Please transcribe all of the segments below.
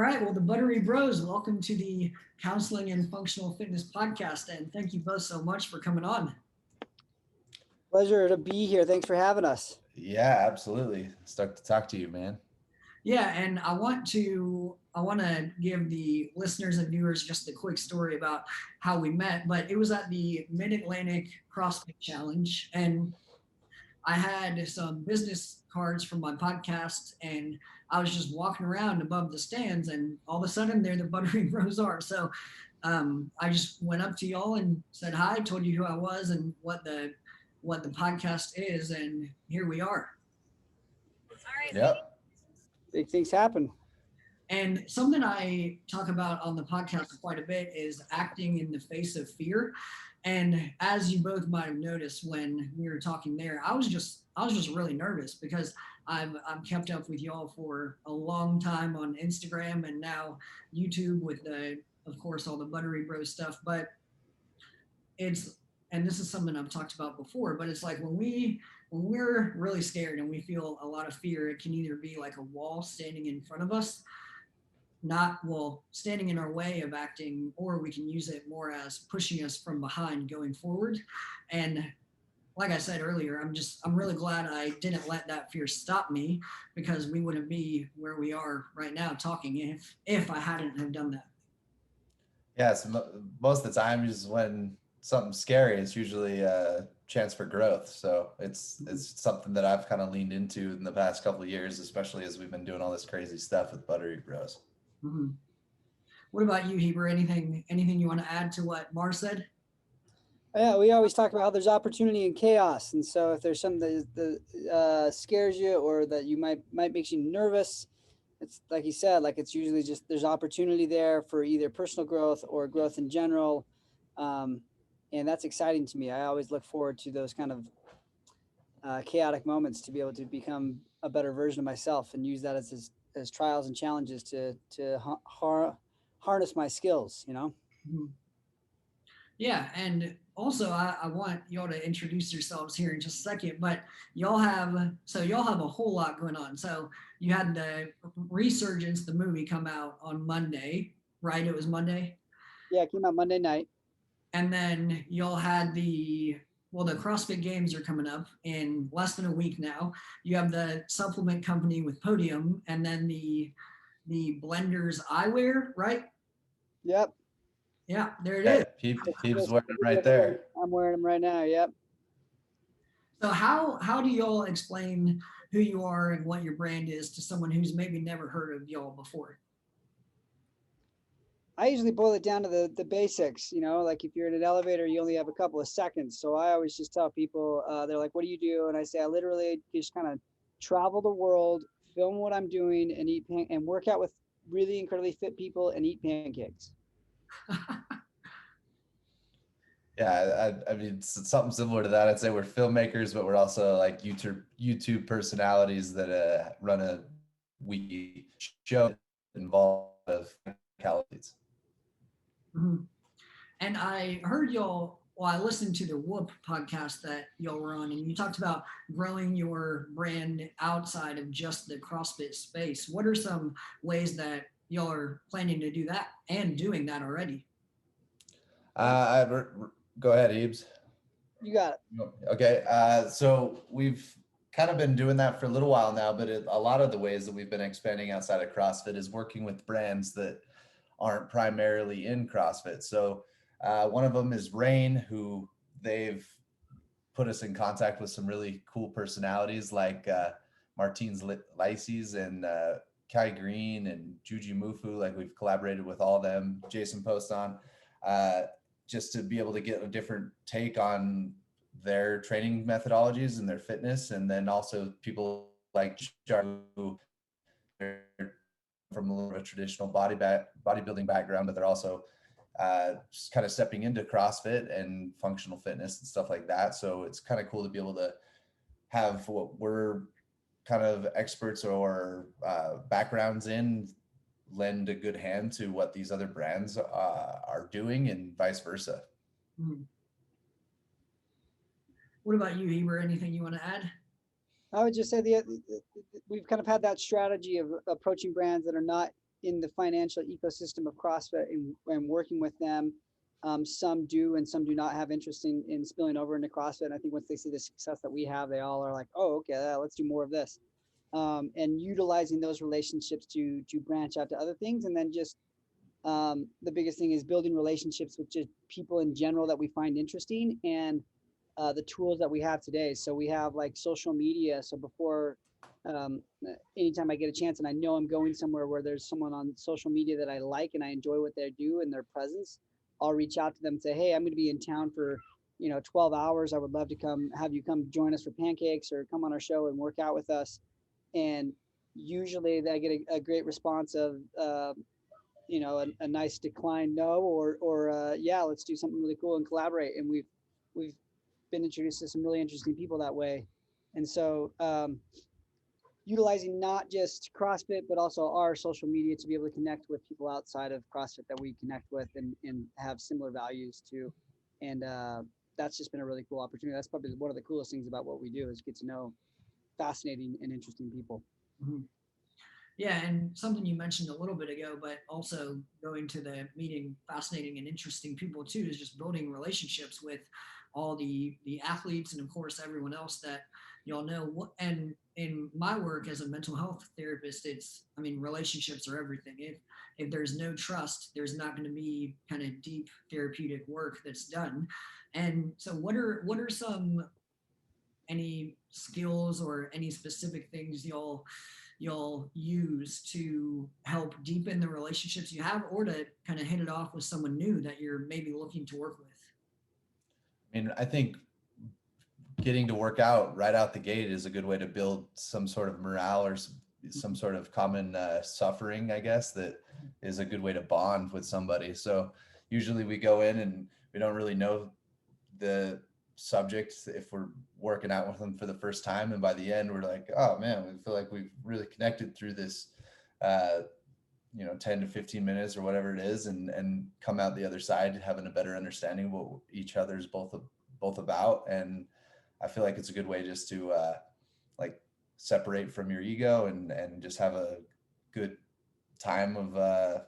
All right, well, the Buttery Bros, welcome to the Counseling and Functional Fitness Podcast, and thank you both so much for coming on. Pleasure to be here. Thanks for having us. Yeah, absolutely. Stoked to talk to you, man. Yeah, and I want to give the listeners and viewers just a quick story about how we met, but it was at the Mid-Atlantic CrossFit Challenge, and I had some business cards from my podcast, and I was just walking around above the stands, and all of a sudden, there the Buttery Bros are. So I just went up to y'all and said hi, told you who I was and what the podcast is, and here we are. Yep. Big things happen. And something I talk about on the podcast quite a bit is acting in the face of fear. And as you both might have noticed when we were talking there, I was just really nervous because I've kept up with y'all for a long time on Instagram and now YouTube with the of course all the Buttery Bros stuff. But it's and this is something I've talked about before, but it's like when we're really scared and we feel a lot of fear, it can either be like a wall standing in front of us, not well standing in our way of acting, or we can use it more as pushing us from behind going forward. And like I said earlier, I'm really glad I didn't let that fear stop me, because we wouldn't be where we are right now talking if I hadn't have done that. Yeah, so most of the time is when something's scary, it's usually a chance for growth. So it's something that I've kind of leaned into in the past couple of years, especially as we've been doing all this crazy stuff with Buttery Bros. Mm-hmm. What about you, Heber? Anything you want to add to what Mar said? Yeah, we always talk about how there's opportunity in chaos, and so if there's something that scares you or that you might makes you nervous, it's like he said, like it's usually just there's opportunity there for either personal growth or growth in general, um, and that's exciting to me. I always look forward to those kind of chaotic moments to be able to become a better version of myself and use that as trials and challenges to harness my skills. Mhm. Yeah, and also I want y'all to introduce yourselves here in just a second, but y'all have a whole lot going on. So you had the Resurgence, the movie, come out on Monday, right? It was Monday. Yeah, it came out Monday night. And then y'all had the CrossFit Games are coming up in less than a week now. You have the supplement company with Podium, and then the Blenders Eyewear, right? Yep. Yeah, there it Yeah, is. Peep's wearing it right there. I'm wearing them right now. Yep. So how do y'all explain who you are and what your brand is to someone who's maybe never heard of y'all before? I usually boil it down to the basics, like if you're in an elevator, you only have a couple of seconds. So I always just tell people, they're like, what do you do? And I say, I literally just kind of travel the world, film what I'm doing, and and work out with really incredibly fit people and eat pancakes. Yeah, I mean, it's something similar to that. I'd say we're filmmakers, but we're also like YouTube personalities that run a weekly show involved of calories. Mhm. And I heard y'all, well, I listened to the Whoop podcast that y'all were on, and you talked about growing your brand outside of just the CrossFit space. What are some ways that y'all are planning to do that and doing that already? Go ahead, Ebes. You got it. Okay, so we've kind of been doing that for a little while now, but a lot of the ways that we've been expanding outside of CrossFit is working with brands that aren't primarily in CrossFit. So one of them is Rain, who they've put us in contact with some really cool personalities like Martins Lyces and Kai Green and Juji Mufu. Like we've collaborated with all of them, Jason Poston, just to be able to get a different take on their training methodologies and their fitness. And then also people like Jar, who are from a little bit of a traditional bodybuilding background, but they're also kind of stepping into CrossFit and functional fitness and stuff like that. So it's kind of cool to be able to have what we're kind of experts or backgrounds in lend a good hand to what these other brands are doing and vice versa. Mhm. What about you, Heber? Anything you want to add? I would just say we've kind of had that strategy of approaching brands that are not in the financial ecosystem of CrossFit and working with them. Some do and some do not have interest in spilling over into CrossFit. And I think once they see the success that we have, they all are like, oh, okay, let's do more of this. And utilizing those relationships to branch out to other things. And then just the biggest thing is building relationships with just people in general that we find interesting, and the tools that we have today. So we have like social media. So before, anytime I get a chance and I know I'm going somewhere where there's someone on social media that I like and I enjoy what they do and their presence, I'll reach out to them and say, hey, I'm going to be in town for 12 hours. I would love to have you come join us for pancakes or come on our show and work out with us. And usually I get a great response of a nice decline no, or yeah, let's do something really cool and collaborate. And we've been introduced to some really interesting people that way. And so utilizing not just CrossFit, but also our social media to be able to connect with people outside of CrossFit that we connect with and have similar values to. And that's just been a really cool opportunity. That's probably one of the coolest things about what we do, is get to know fascinating and interesting people. Mm-hmm. Yeah, and something you mentioned a little bit ago, but also going to the meeting fascinating and interesting people too, is just building relationships with all the athletes and of course everyone else that y'all know. And in my work as a mental health therapist, relationships are everything. If there's no trust, there's not going to be kind of deep therapeutic work that's done. And so what are any skills or any specific things y'all use to help deepen the relationships you have, or to kind of hit it off with someone new that you're maybe looking to work with? I think getting to work out right out the gate is a good way to build some sort of morale or some sort of common suffering, I guess, that is a good way to bond with somebody. So usually we go in and we don't really know the subject if we're working out with them for the first time, and by the end we're like, oh man, we feel like we've really connected through this 10 to 15 minutes or whatever it is, and come out the other side having a better understanding of what each other's both about. And I feel like it's a good way just to separate from your ego and just have a good time of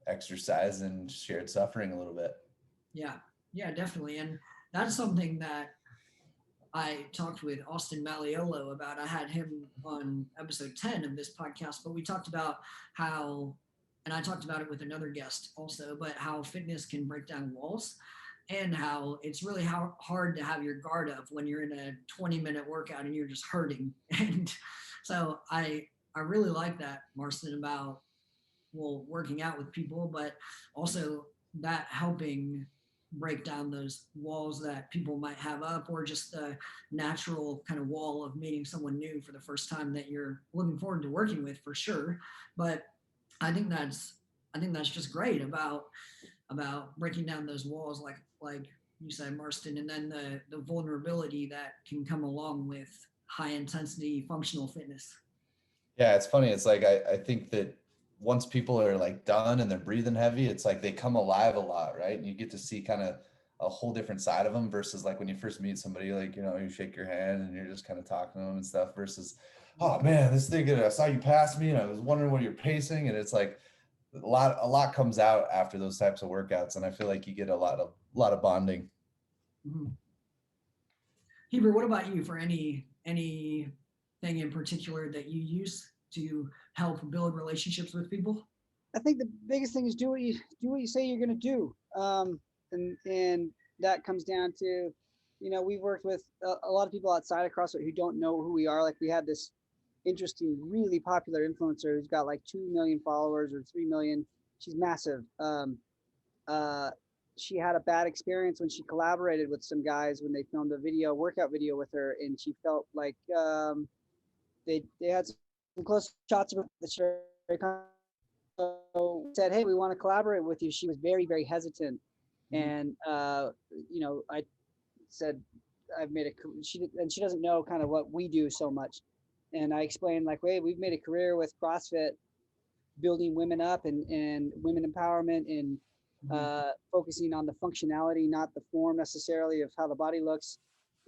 exercise and shared suffering a little bit. Yeah, definitely. And that's something that I talked with Austin Maliolo about. I had him on episode 10 of this podcast, but we talked about how, and I talked about it with another guest also, but how fitness can break down walls, and how it's really hard to have your guard up when you're in a 20-minute workout and you're just hurting. And so I really like that, Marston, about working out with people, but also that helping break down those walls that people might have up, or just the natural kind of wall of meeting someone new for the first time that you're looking forward to working with, for sure. But I think that's just great about breaking down those walls, like you said, Marston, and then the vulnerability that can come along with high intensity functional fitness. Yeah, it's funny. It's like I think that once people are like done and they're breathing heavy, it's like they come alive a lot, right? And you get to see kind of a whole different side of them, versus like when you first meet somebody, like, you shake your hand and you're just kind of talking to them and stuff, versus, oh man, this thing, I saw you pass me and I was wondering what you're pacing. And it's like a lot comes out after those types of workouts. And I feel like you get a lot of bonding. Mm-hmm. Heber, what about you, for anything in particular that you use to help build relationships with people? I think the biggest thing is do what you say you're going to do. And that comes down to, we've worked with a lot of people outside of CrossFit who don't know who we are. Like, we had this interesting, really popular influencer who's got like 2 million followers or 3 million. She's massive. She had a bad experience when she collaborated with some guys when they filmed a workout video with her, and she felt like they had some close shots of her that she said, hey, we want to collaborate with you. She was very, very hesitant. And I said, she doesn't know kind of what we do so much. And I explained, like, hey, we've made a career with CrossFit building women up and women empowerment, and focusing on the functionality, not the form necessarily of how the body looks.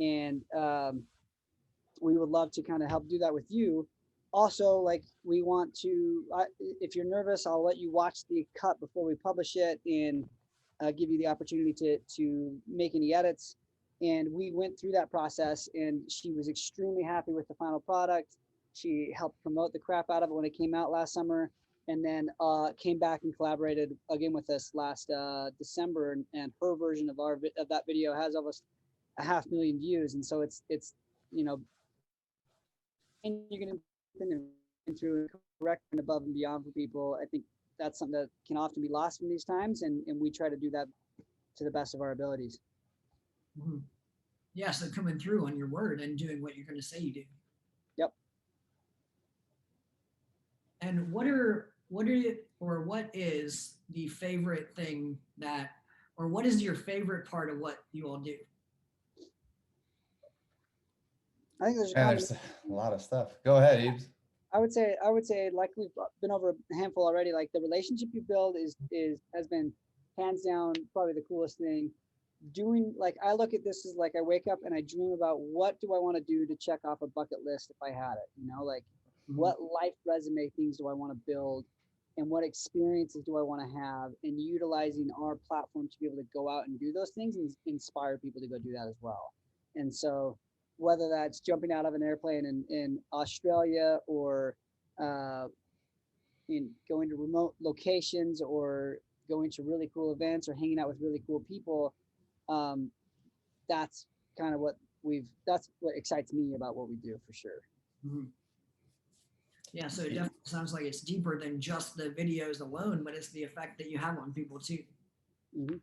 And we would love to kind of help do that with you. also, like, we want to, if you're nervous, I'll let you watch the cut before we publish it, and give you the opportunity to make any edits. And we went through that process, and she was extremely happy with the final product. She helped promote the crap out of it when it came out last summer, and then came back and collaborated again with us last December. And her version of of that video has almost 500,000 views. And so it's you know, and you're going to through and correct and above and beyond for people. I think that's something that can often be lost in these times, and we try to do that to the best of our abilities. Mm-hmm. Yeah, so coming through on your word and doing what you're going to say you do. Yep. And what is the favorite thing that, or what is your favorite part of what you all do? I think there's a lot of stuff. Go ahead, Ebes. I would say, like, we've been over a handful already. Like, the relationship you build has been hands down probably the coolest thing. Doing, like, I look at this as like I wake up and I dream about what do I want to do to check off a bucket list if I had it, you know, like what life resume things do I want to build, and what experiences do I want to have, and utilizing our platform to be able to go out and do those things and inspire people to go do that as well. And so whether that's jumping out of an airplane in Australia, or in going to remote locations, or going to really cool events, or hanging out with really cool people, that's kind of that's what excites me about what we do, for sure. Mm-hmm. Yeah, so it definitely sounds like it's deeper than just the videos alone, but it's the effect that you have on people too. Mm-hmm.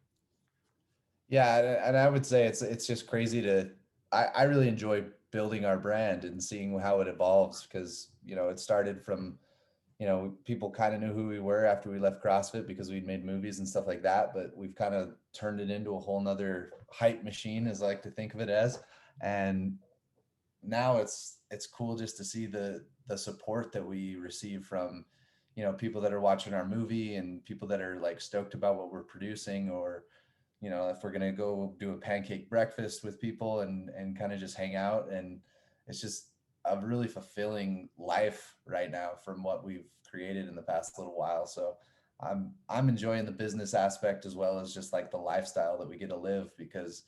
Yeah, and I would say it's just crazy I really enjoy building our brand and seeing how it evolves, because, you know, it started from, you know, people kind of knew who we were after we left CrossFit because we'd made movies and stuff like that, but we've kind of turned it into a whole nother hype machine, as I like to think of it as. And now it's cool just to see the support that we receive from, you know, people that are watching our movie, and people that are like stoked about what we're producing, or, you know, if we're going to go do a pancake breakfast with people and kind of just hang out. And it's just a really fulfilling life right now from what we've created in the past little while. So I'm enjoying the business aspect as well as just like the lifestyle that we get to live, because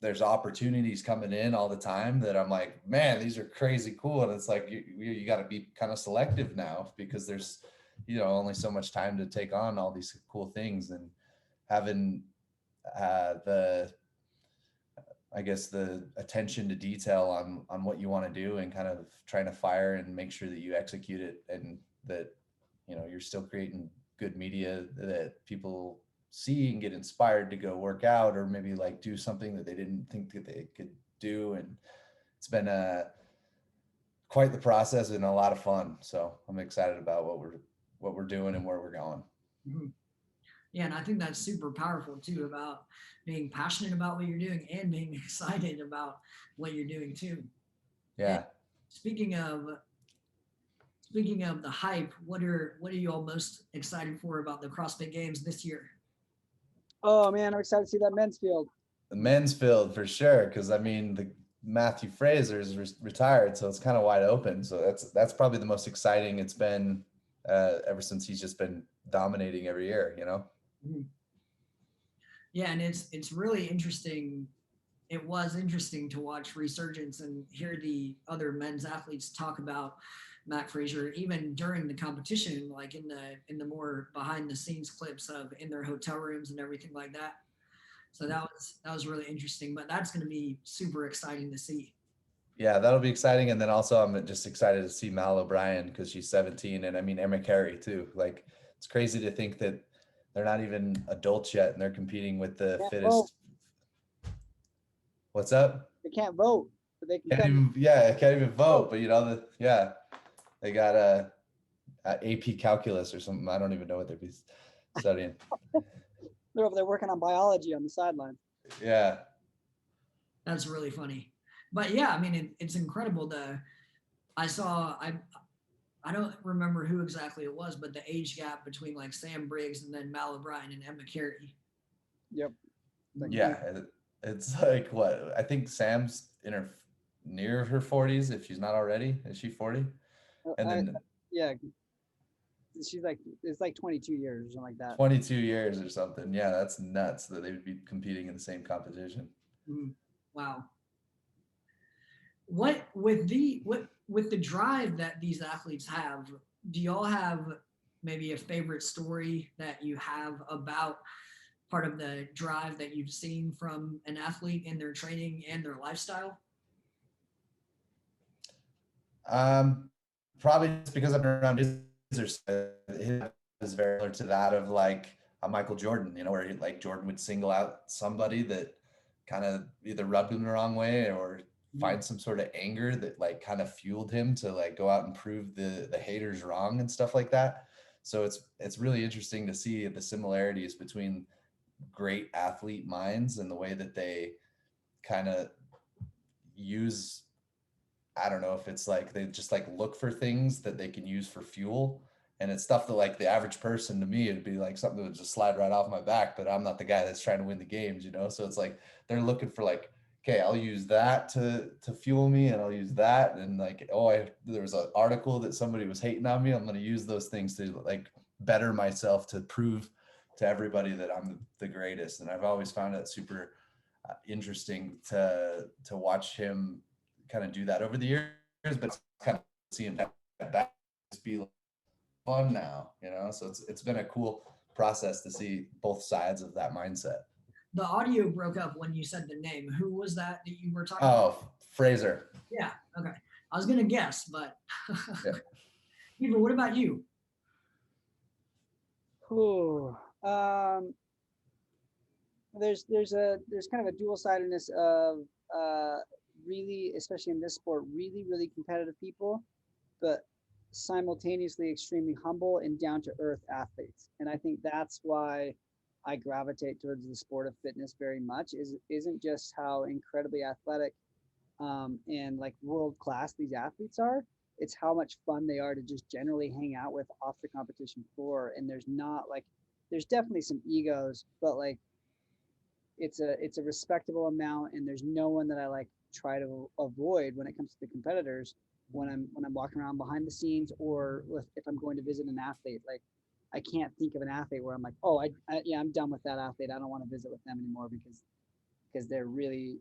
there's opportunities coming in all the time that I'm like, man, these are crazy cool. And it's like, you got to be kind of selective now, because there's, you know, only so much time to take on all these cool things. And having I guess the attention to detail on what you want to do, and kind of trying to fire and make sure that you execute it, and that, you know, you're still creating good media that people see and get inspired to go work out, or maybe like do something that they didn't think that they could do. And it's been quite the process and a lot of fun. So I'm excited about what we're doing and where we're going. Mm-hmm. Yeah, and I think that's super powerful too, about being passionate about what you're doing and being excited about what you're doing too. Yeah. And speaking of the hype, what are you all most excited for about the CrossFit Games this year? Oh man, I'm excited to see that men's field. The men's field for sure, because I mean the Matthew Fraser is retired, so it's kind of wide open. So that's probably the most exciting it's been ever since he's just been dominating every year, you know. Mm-hmm. Yeah, and it's really interesting. It was interesting to watch resurgence and hear the other men's athletes talk about Matt Fraser, even during the competition, like in the more behind the scenes clips of in their hotel rooms and everything like that. So that was really interesting, but that's going to be super exciting to see. Yeah, that'll be exciting. And then also I'm just excited to see Mal O'Brien, because she's 17, and I mean Emma Carey too. Like, it's crazy to think that they're not even adults yet and they're competing with the fittest. Vote. What's up? They can't vote, but they can can't even vote. But you know, they got a AP calculus or something. I don't even know what they're studying. They're over there working on biology on the sideline. Yeah. That's really funny. But yeah, I mean, it's incredible. I don't remember who exactly it was, but the age gap between like Sam Briggs and then Mal O'Brien and Emma Carey. Yep. Yeah. It's like, what? I think Sam's near her 40s, if she's not already. Is she 40? And I, then yeah, she's like, it's like 22 years or something like that. 22 years or something. Yeah, that's nuts that they would be competing in the same competition. Wow. What with the drive that these athletes have, do y'all have maybe a favorite story that you have about part of the drive that you've seen from an athlete in their training and their lifestyle? Probably just because I've been around his is very similar to that of like a Michael Jordan, where like Jordan would single out somebody that kind of either rubbed him the wrong way or find some sort of anger that like kind of fueled him to like go out and prove the haters wrong and stuff like that. So it's really interesting to see the similarities between great athlete minds and the way that they kind of use, I don't know if it's like they just like look for things that they can use for fuel. And it's stuff that like the average person, to me, it'd be like something that would just slide right off my back, but I'm not the guy that's trying to win the games, So it's like they're looking for like, okay, I'll use that to fuel me, and I'll use that. And like, there was an article that somebody was hating on me. I'm going to use those things to like better myself, to prove to everybody that I'm the greatest. And I've always found it super interesting to watch him kind of do that over the years, but it's kind of seeing that be fun now, So it's been a cool process to see both sides of that mindset. The audio broke up when you said the name. Who was that you were talking about? Oh, Fraser. Yeah. Okay. I was gonna guess, but Yeah. Heber, what about you? Ooh, there's kind of a dual-sidedness of really, especially in this sport, really competitive people, but simultaneously extremely humble and down-to-earth athletes. And I think that's why I gravitate towards the sport of fitness very much. Isn't just how incredibly athletic and like world class these athletes are. It's how much fun they are to just generally hang out with off the competition floor. And there's definitely some egos, but like it's a respectable amount, and there's no one that I like try to avoid when it comes to the competitors when I'm walking around behind the scenes, or if I'm going to visit an athlete. Like I can't think of an athlete where I'm like, oh, yeah, I'm done with that athlete. I don't want to visit with them anymore because they're really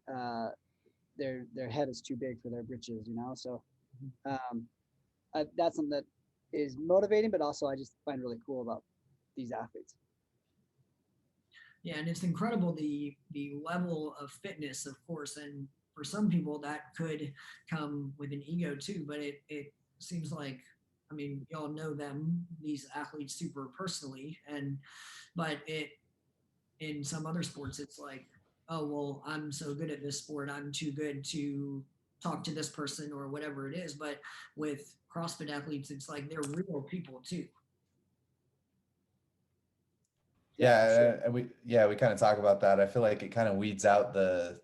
their head is too big for their britches, So that's something that is motivating, but also I just find really cool about these athletes. Yeah, and it's incredible the level of fitness, of course, and for some people that could come with an ego too. But it seems like, I mean, y'all know them, these athletes, super personally, but in some other sports, it's like, oh well, I'm so good at this sport, I'm too good to talk to this person or whatever it is. But with CrossFit athletes, it's like they're real people too. Yeah, Sure. and we kind of talk about that. I feel like it kind of weeds out the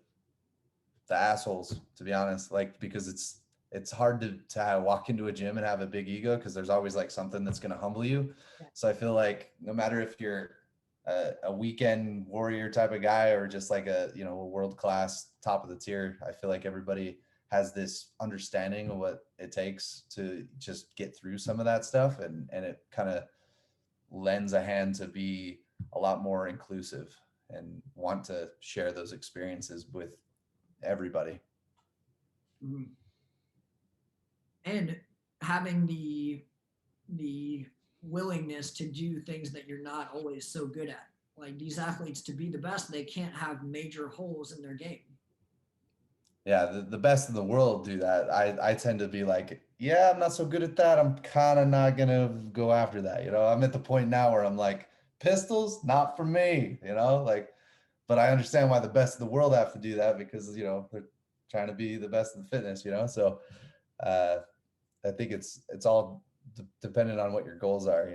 assholes, to be honest, like because it's hard to walk into a gym and have a big ego because there's always like something that's going to humble you. So I feel like no matter if you're a weekend warrior type of guy or just like a world class top of the tier, I feel like everybody has this understanding of what it takes to just get through some of that stuff, and it kind of lends a hand to be a lot more inclusive and want to share those experiences with everybody. Mm-hmm. And having the willingness to do things that you're not always so good at. Like these athletes, to be the best, they can't have major holes in their game. Yeah, the best in the world do that. I tend to be like, yeah, I'm not so good at that. I'm kind of not gonna go after that. I'm at the point now where I'm like, pistols, not for me. Like, but I understand why the best in the world have to do that because they're trying to be the best in fitness. So I think it's all dependent on what your goals are.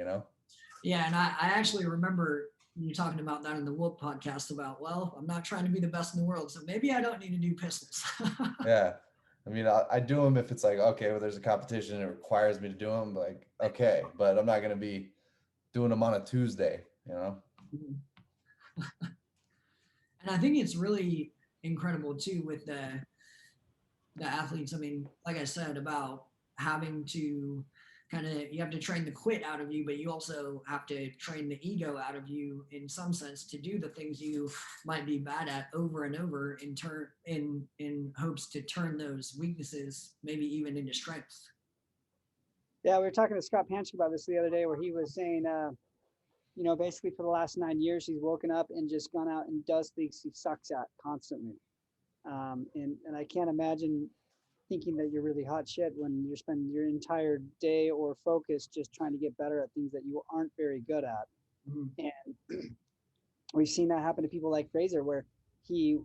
Yeah, and I actually remember you talking about that in the Whoop podcast about, well, I'm not trying to be the best in the world, so maybe I don't need to do pistols. Yeah. I mean, I do them if it's like, okay, well, there's a competition and it requires me to do them, like, okay, but I'm not going to be doing them on a Tuesday, And I think it's really incredible too with the athletes. I mean, like I said, about having to kind of, you have to train the quit out of you, but you also have to train the ego out of you in some sense to do the things you might be bad at over and over in hopes to turn those weaknesses maybe even into strengths. Yeah, we were talking to Scott Panchik about this the other day, where he was saying, basically for the last 9 years, he's woken up and just gone out and does things he sucks at constantly. And I can't imagine thinking that you're really hot shit when you're spending your entire day or focus just trying to get better at things that you aren't very good at. Mm-hmm. And we've seen that happen to people like Fraser, where he,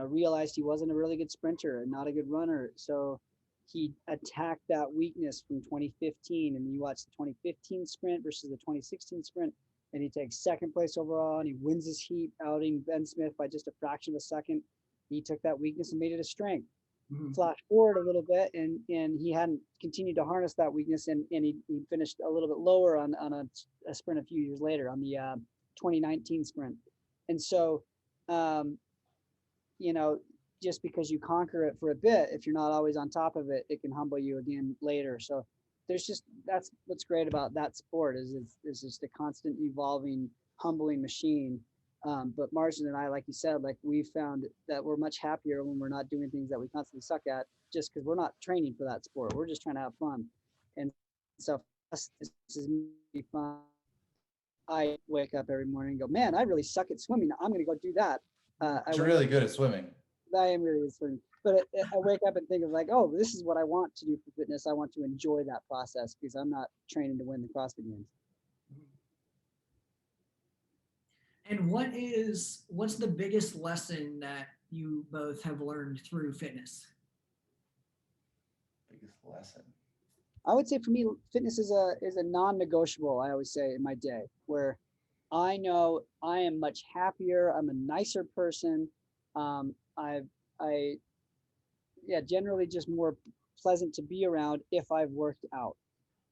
realized he wasn't a really good sprinter and not a good runner. So he attacked that weakness from 2015, and you watch the 2015 sprint versus the 2016 sprint, and he takes second place overall, and he wins his heat, outing Ben Smith by just a fraction of a second. He took that weakness and made it a strength. Mm-hmm. Flash forward a little bit, and he hadn't continued to harness that weakness, and he finished a little bit lower on a sprint a few years later, on the 2019 sprint. And so, just because you conquer it for a bit, if you're not always on top of it, it can humble you again later. So that's what's great about that sport, is it's just a constant evolving, humbling machine. But Marston and I, like you said, like, we found that we're much happier when we're not doing things that we constantly suck at, just because we're not training for that sport. We're just trying to have fun. And so for us, this is really fun. I wake up every morning and go, man, I really suck at swimming. I'm going to go do that. You're really good at swimming. I am really good at swimming. But I wake up and think of, like, oh, this is what I want to do for fitness. I want to enjoy that process, because I'm not training to win the CrossFit Games. And what's the biggest lesson that you both have learned through fitness? Biggest lesson. I would say for me, fitness is a non-negotiable, I always say, in my day, where I know I am much happier. I'm a nicer person. Generally just more pleasant to be around if I've worked out.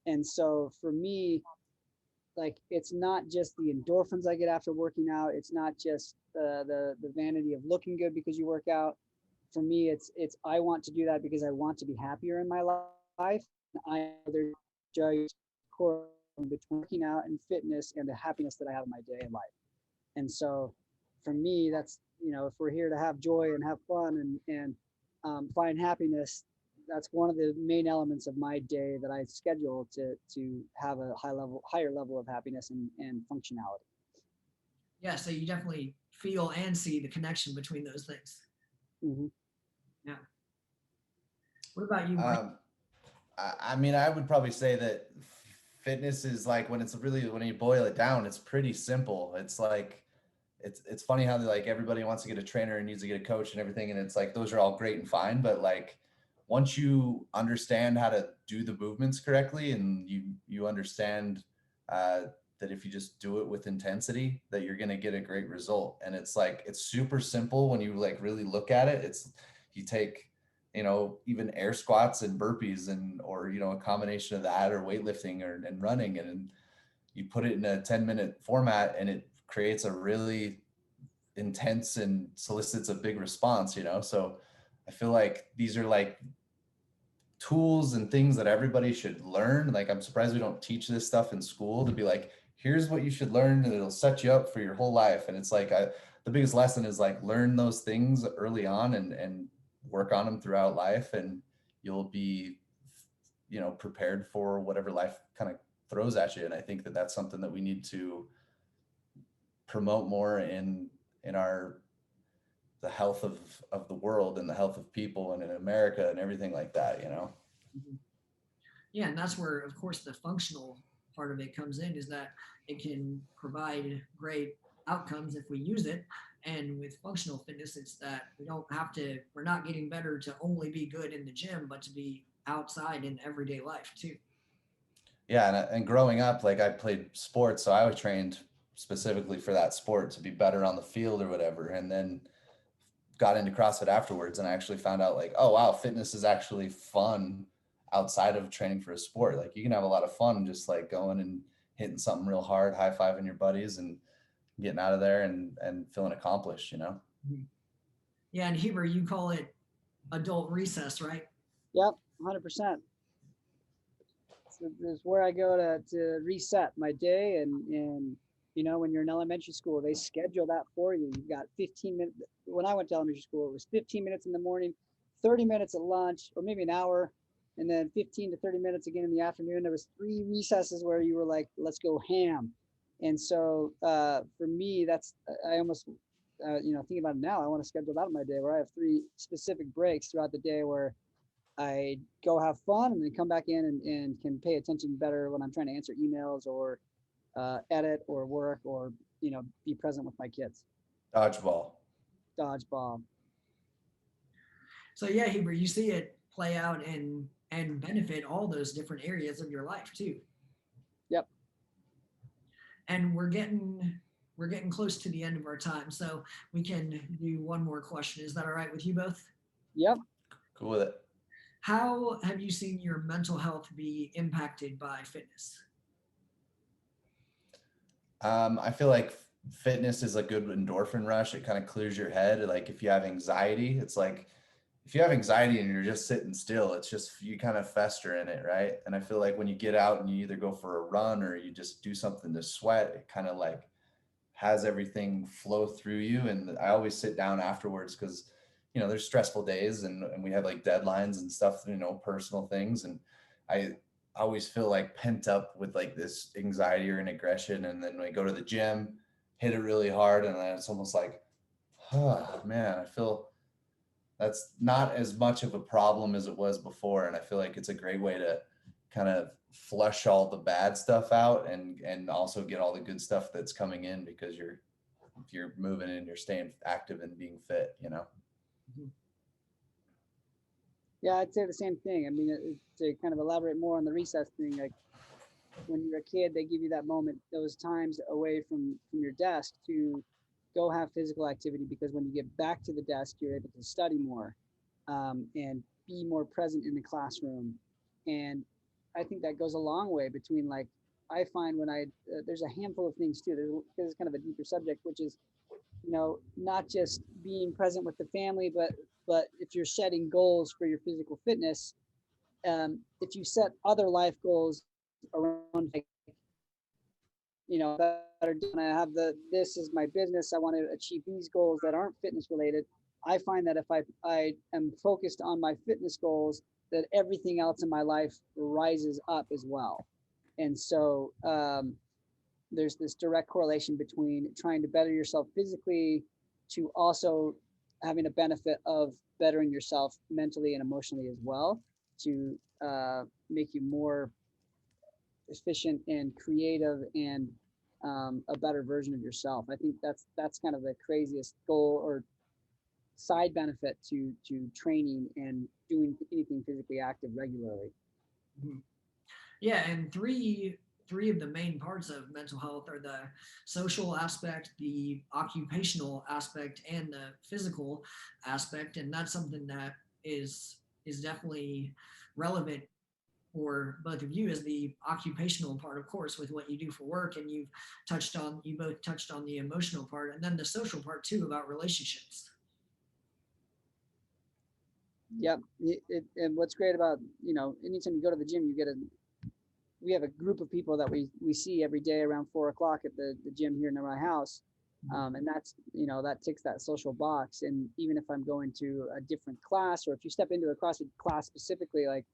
And so for me, like, it's not just the endorphins I get after working out. It's not just the vanity of looking good because you work out. For me, it's I want to do that because I want to be happier in my life. I know there's a correlation between working out and fitness and the happiness that I have in my day and life. And so for me, that's, if we're here to have joy and have fun and find happiness, that's one of the main elements of my day that I schedule to have a higher level of happiness and functionality. Yeah, so you definitely feel and see the connection between those things. Mm-hmm. Yeah. What about you, Mike? I mean, I would probably say that fitness is like, when you boil it down, it's pretty simple. It's like, it's funny how like everybody wants to get a trainer and needs to get a coach and everything. And it's like, those are all great and fine, but like, once you understand how to do the movements correctly, and you understand that if you just do it with intensity, that you're going to get a great result. And it's like, it's super simple when you like really look at it. You take, even air squats and burpees or a combination of that, or weightlifting and running, and you put it in a 10-minute format, and it creates a really intense and solicits a big response, So I feel like these are like tools and things that everybody should learn. Like, I'm surprised we don't teach this stuff in school, to be like, here's what you should learn, and it'll set you up for your whole life. And it's like, the biggest lesson is like, learn those things early on and work on them throughout life, and you'll be, prepared for whatever life kind of throws at you. And I think that that's something that we need to promote more in the health of the world and the health of people and in America and everything like that, Mm-hmm. Yeah, and that's where, of course, the functional part of it comes in, is that it can provide great outcomes if we use it. And with functional fitness, it's that we're not getting better to only be good in the gym, but to be outside in everyday life too. Yeah, and growing up, like, I played sports, so I was trained specifically for that sport to be better on the field or whatever, and then got into CrossFit afterwards, and I actually found out, like, oh wow, fitness is actually fun outside of training for a sport. Like, you can have a lot of fun just like going and hitting something real hard, high-fiving your buddies and getting out of there and feeling accomplished, Mm-hmm. Yeah, and Heber, you call it adult recess, right? Yep, 100%. it's where I go to reset my day. And when you're in elementary school, they schedule that for you. You've got 15 minutes. When I went to elementary school, it was 15 minutes in the morning, 30 minutes at lunch, or maybe an hour, and then 15 to 30 minutes again in the afternoon. There was 3 recesses where you were like, let's go ham. And so for me, I almost, thinking about it now, I want to schedule that in my day where I have 3 specific breaks throughout the day where I go have fun and then come back in and can pay attention better when I'm trying to answer emails or edit or work or, be present with my kids. Dodgeball. Dodgeball. So yeah, Heber, you see it play out and benefit all those different areas of your life too. Yep. And we're getting close to the end of our time, so we can do one more question. Is that all right with you both? Yep. Cool with it. How have you seen your mental health be impacted by fitness? I feel like fitness is a good endorphin rush. It kind of clears your head. Like if you have anxiety, it's like if you have anxiety and you're just sitting still, it's just you kind of fester in it, right? And I feel like when you get out and you either go for a run or you just do something to sweat, it kind of like has everything flow through you. And I always sit down afterwards because there's stressful days and we have like deadlines and stuff, personal things. And I always feel like pent up with like this anxiety or an aggression. And then when I go to the gym, hit it really hard. And then it's almost like, oh man, I feel that's not as much of a problem as it was before. And I feel like it's a great way to kind of flush all the bad stuff out and also get all the good stuff that's coming in because you're moving and you're staying active and being fit. Yeah, I'd say the same thing. I mean, to kind of elaborate more on the recess thing, like when you're a kid, they give you that moment, those times away from your desk to go have physical activity, because when you get back to the desk, you're able to study more and be more present in the classroom. And I think that goes a long way between, like, I find when there's a handful of things too. There's kind of a deeper subject, which is, not just being present with the family, but if you're setting goals for your physical fitness, if you set other life goals around, like, that are done, I have this is my business, I want to achieve these goals that aren't fitness related. I find that if I am focused on my fitness goals, that everything else in my life rises up as well. And so there's this direct correlation between trying to better yourself physically to also having a benefit of bettering yourself mentally and emotionally as well, to make you more efficient and creative and a better version of yourself. I think that's kind of the craziest goal or side benefit to training and doing anything physically active regularly. Mm-hmm. Yeah, and three of the main parts of mental health are the social aspect, the occupational aspect, and the physical aspect. And that's something that is definitely relevant for both of you, as the occupational part, of course, with what you do for work. And you both touched on the emotional part, and then the social part too, about relationships. Yep. And what's great about, anytime you go to the gym, we have a group of people that we see every day around 4:00 at the gym here near my house. And that's, that ticks that social box. And even if I'm going to a different class, or if you step into a CrossFit class specifically, like,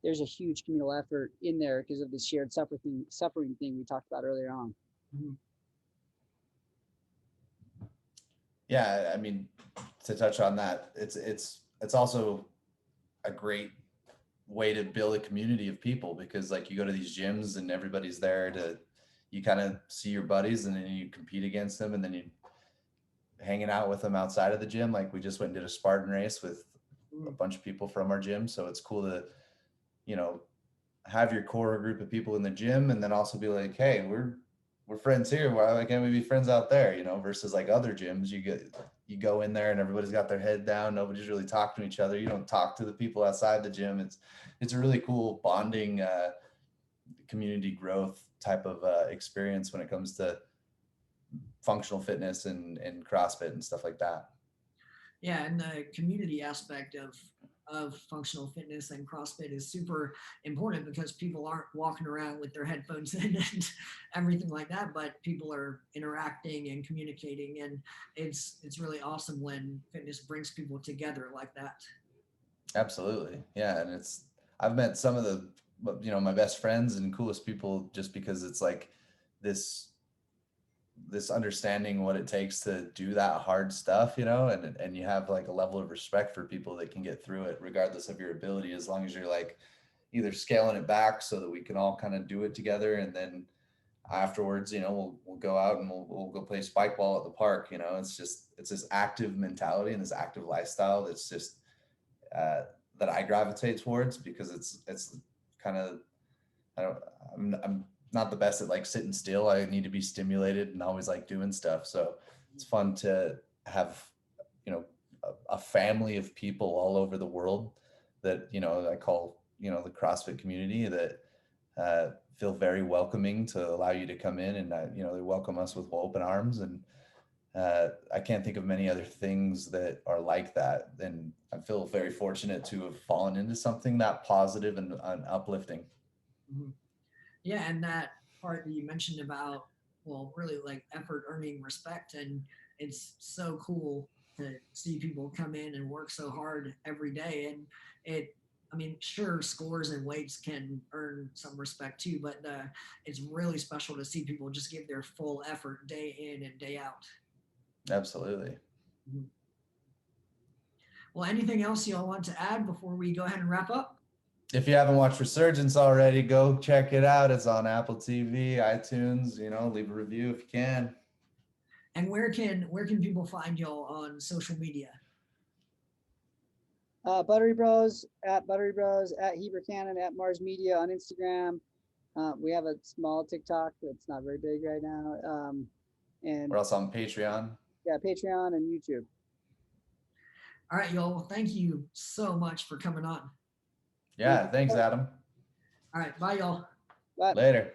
there's a huge communal effort in there because of the shared suffering thing we talked about earlier on. Mm-hmm. Yeah, I mean, to touch on that, it's also a great way to build a community of people, because like you go to these gyms and everybody's there you kind of see your buddies and then you compete against them, and then you hanging out with them outside of the gym. Like we just went and did a Spartan race with a bunch of people from our gym. So it's cool to, have your core group of people in the gym and then also be like, hey, we're friends here. Why can't we be friends out there? Versus like other gyms, you go in there and everybody's got their head down. Nobody's really talking to each other. You don't talk to the people outside the gym. It's a really cool bonding, community growth type of experience when it comes to functional fitness and CrossFit and stuff like that. Yeah, and the community aspect of functional fitness and CrossFit is super important because people aren't walking around with their headphones in and everything like that, but people are interacting and communicating, and it's really awesome when fitness brings people together like that. Absolutely. Yeah. And I've met some of the, my best friends and coolest people just because it's like this understanding what it takes to do that hard stuff, and you have like a level of respect for people that can get through it regardless of your ability, as long as you're like either scaling it back so that we can all kind of do it together. And then afterwards, we'll go out and we'll go play spike ball at the park. It's this active mentality and this active lifestyle that's just that I gravitate towards, because it's kind of, I'm not the best at like sitting still. I need to be stimulated and always like doing stuff. So it's fun to have, a family of people all over the world that, I call, the CrossFit community, that feel very welcoming to allow you to come in, and, they welcome us with open arms. And I can't think of many other things that are like that. And I feel very fortunate to have fallen into something that positive and uplifting. Mm-hmm. Yeah, and that part that you mentioned about, well, really like effort earning respect, and it's so cool to see people come in and work so hard every day. And I mean, sure, scores and weights can earn some respect too, but it's really special to see people just give their full effort day in and day out. Absolutely. Mm-hmm. Well, anything else y'all want to add before we go ahead and wrap up? If you haven't watched Resurgence already, go check it out. It's on Apple TV, iTunes, leave a review if you can. And where can people find y'all on social media? Buttery Bros, at Heber Cannon, at Mars Media on Instagram. We have a small TikTok that's not very big right now. And we're also on Patreon. Yeah, Patreon and YouTube. All right, y'all. Well, thank you so much for coming on. Yeah, thanks, Adam. All right, bye, y'all. Bye. Later.